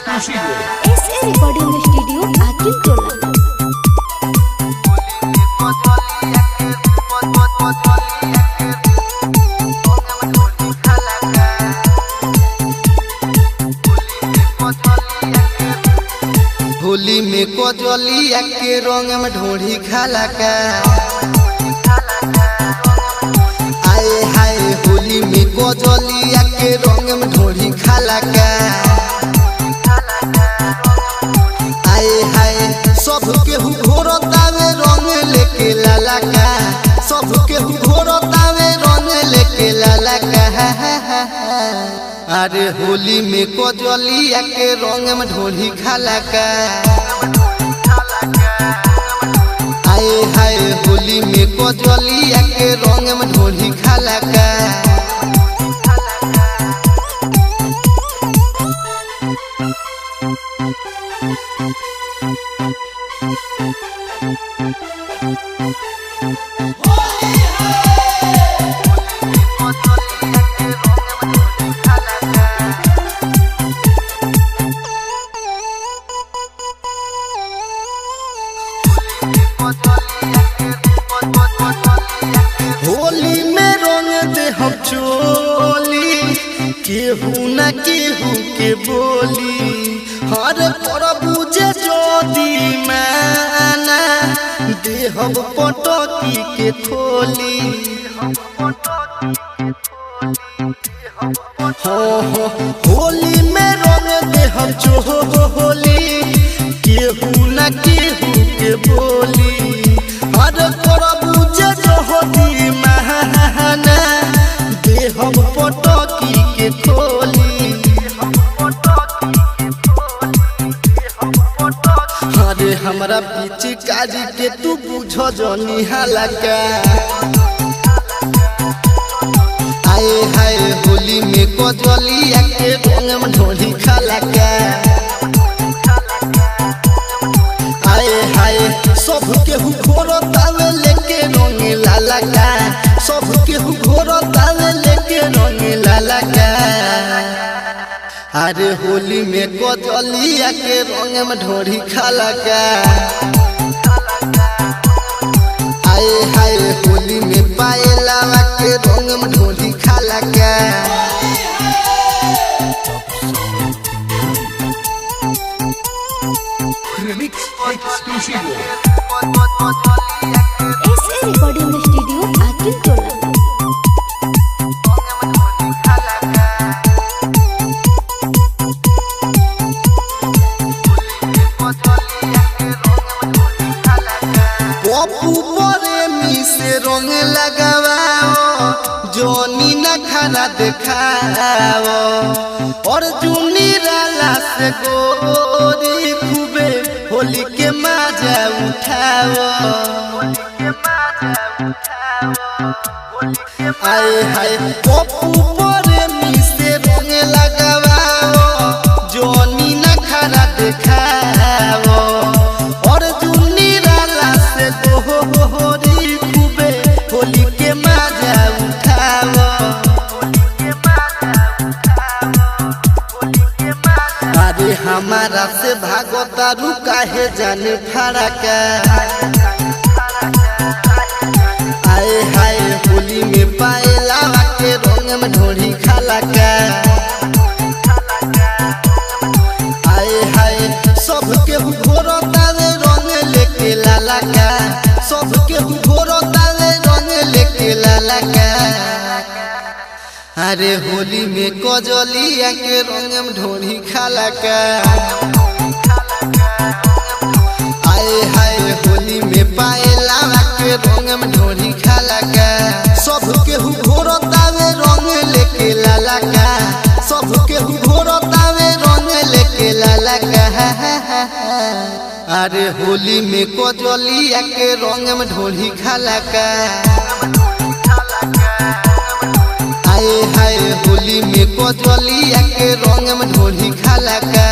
exclusivo. SA Recording Studio Akin Tola. Holi में कोजलिया के रंग में ढोढ़ी खाला का आए हाय होली में कोजलिया के रंग में ढोढ़ी खाला का आए हाय सब के घोरतावे रंग लेके लाला का सब के घोरतावे रंग लेके लाला का अरे होली में कोजलिया के रंग में ढोढ़ी खाला का आए हाय होली में कोजलिया के रंग में ढोढ़ी खाला का होली में रंग दे हम चोली केहू न केहू के बोली हर प्रभु जे जोदी माना दे हम पटकी के खोली होली में रंग दे हम चोली केहू न केहू के बोली हर प्रभु जे जोदी माना दे हम पटकी के खोली अरे हमरा पिचकारी के तू बुझ जनी हलका आए हाय होली में कोजलिया के रंग में ढोढ़ी खाला का आए हाय सब के घोरतावे लेके रंग लाला का सब के घोरतावे लेके रंग लाला का अरे होली में कोजलिया के रंग में ढोढ़ी खाला का आए हाय होली में पायला के रंग में ढोढ़ी खाला का Remix exclusivo. SA Recording Studio Akin Tola. Pappu प्रेमी से रंग लगाओ जोनी न खाना देखाओ और जूनी राला से गोरी खूबे होली के मजा उठाओ आए हाय पप्पू प्रेमी से रंग लगाओ जोनी न खाना देखाओ और जूनी राला से गोरी खूबे होली के मजा उठाओ अरे हमारा से भागता रुका है जाने फड़का आए हाय होली में पायला के रंग में ढोढ़ी खाला का आए हाय सब के घोरतावे रंग लेके लाला का सब के घोरतावे रंग लेके लाला का अरे होली में कोजलिया के रंग में ढोढ़ी खाला का आए हाय होली में पायला के रंग में ढोढ़ी खाला का सब के घोरतावे रंग लेके लाला का सब के घोरतावे रंग लेके लाला का अरे होली में कोजलिया के रंग में ढोढ़ी खाला का आए हाय होली में कोजलिया के रंग में ढोढ़ी खाला का।